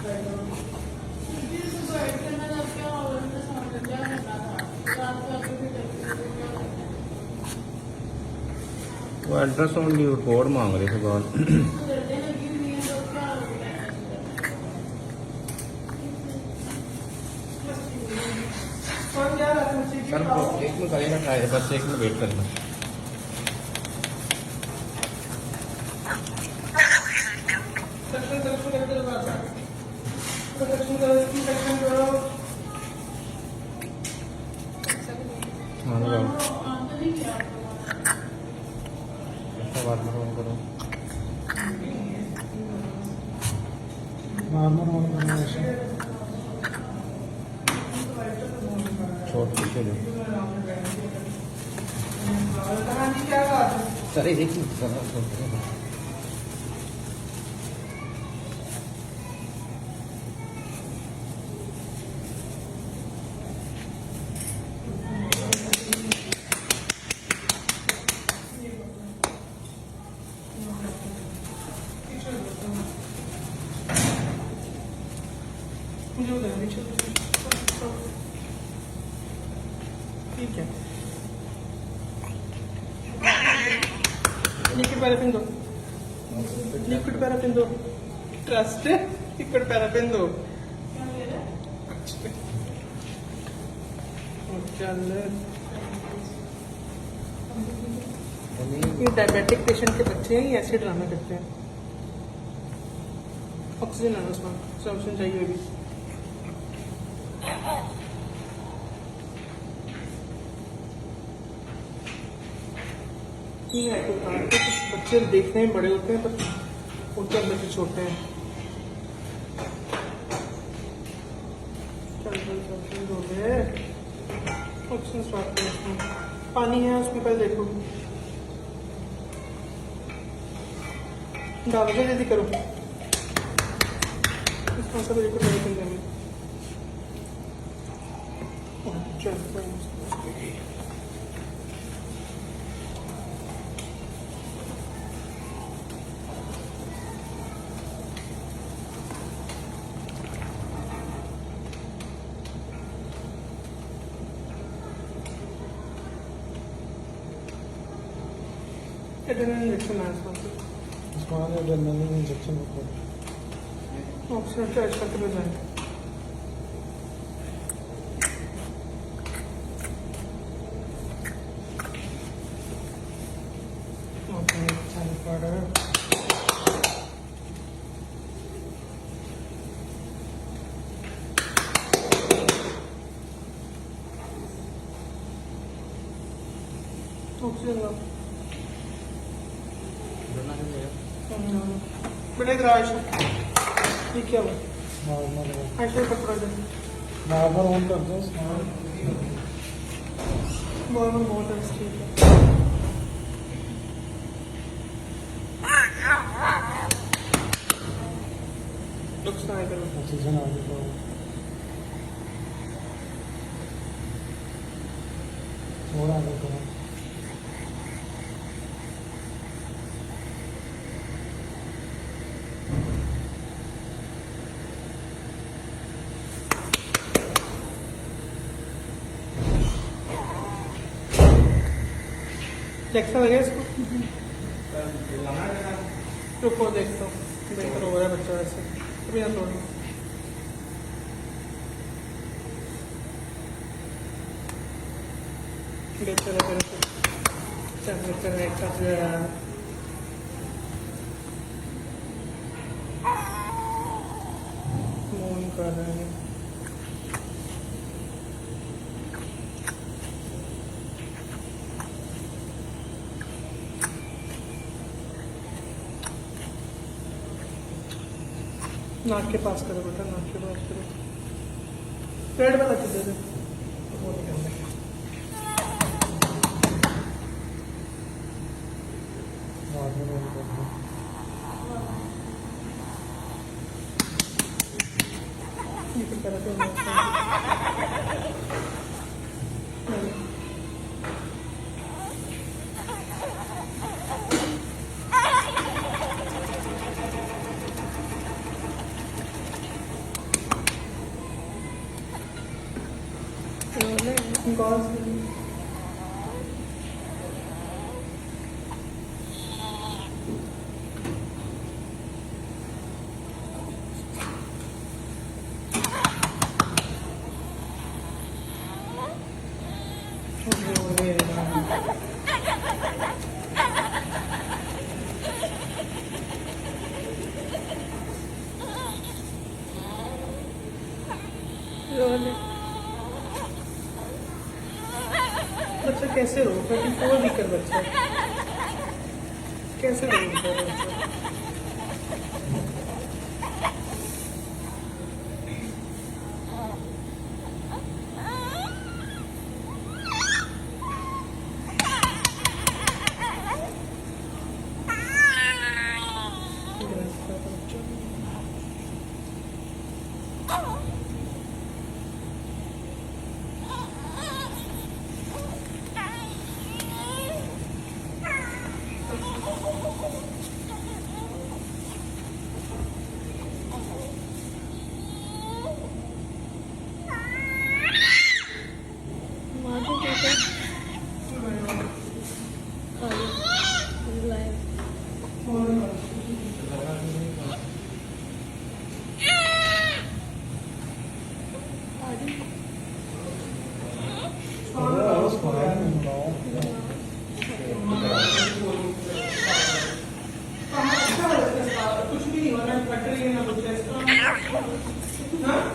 वो अल्ट्रासाउंड की रिपोर्ट मांग रहे थे बाल। सर एक में करेगा ट्राई, बस एक में वेट करना। छोट पीछे लो सर, एक ठीक है। लिक्विड पैराफिन दो, लिक्विड पैराफिन दो, ट्रस्ट है, लिक्विड पैराफिन दो। ये डायबिटिक पेशेंट के बच्चे हैं, ये ऐसे ड्रामा करते हैं। ऑक्सीजन आना उसमें, ऑक्सीजन चाहिए अभी। बच्चे देखने में बड़े होते हैं पर उनके अंदर से छोटे हैं। ऑक्सीजन स्वाद पानी है उसमें, पहले देखो डालो, जल्दी करो इसमें सब देखो इंजेक्शन है इसमें एड्रेनलिन इंजेक्शन ऑक्सीजन चार्ज करके ले जाएंगे। ऑक्सीजन बेटा इधर आयशा, ये क्या हुआ? आयशा पकड़ा जाए, नॉर्मल ऑन कर दो, नॉर्मल बहुत है, ठीक है। नुकसान है करो, ऑक्सीजन आ गया, थोड़ा आगे करो। देखता लगे इसको, रुको देखता हूँ, बेहतर हो रहा है बच्चा वैसे, अभी ना तोड़ो। बेहतर है चल बेहतर है, एक साथ जो है मून कर रहे हैं। नाक के पास करो बेटा, नाक के पास करो, पेड़ में लग दे दे। बच्चा कैसे रो 34 वीक का बच्चा कैसे रो बच्चा कुछ भी नहीं होना फट रही है ना कुछ ऐसा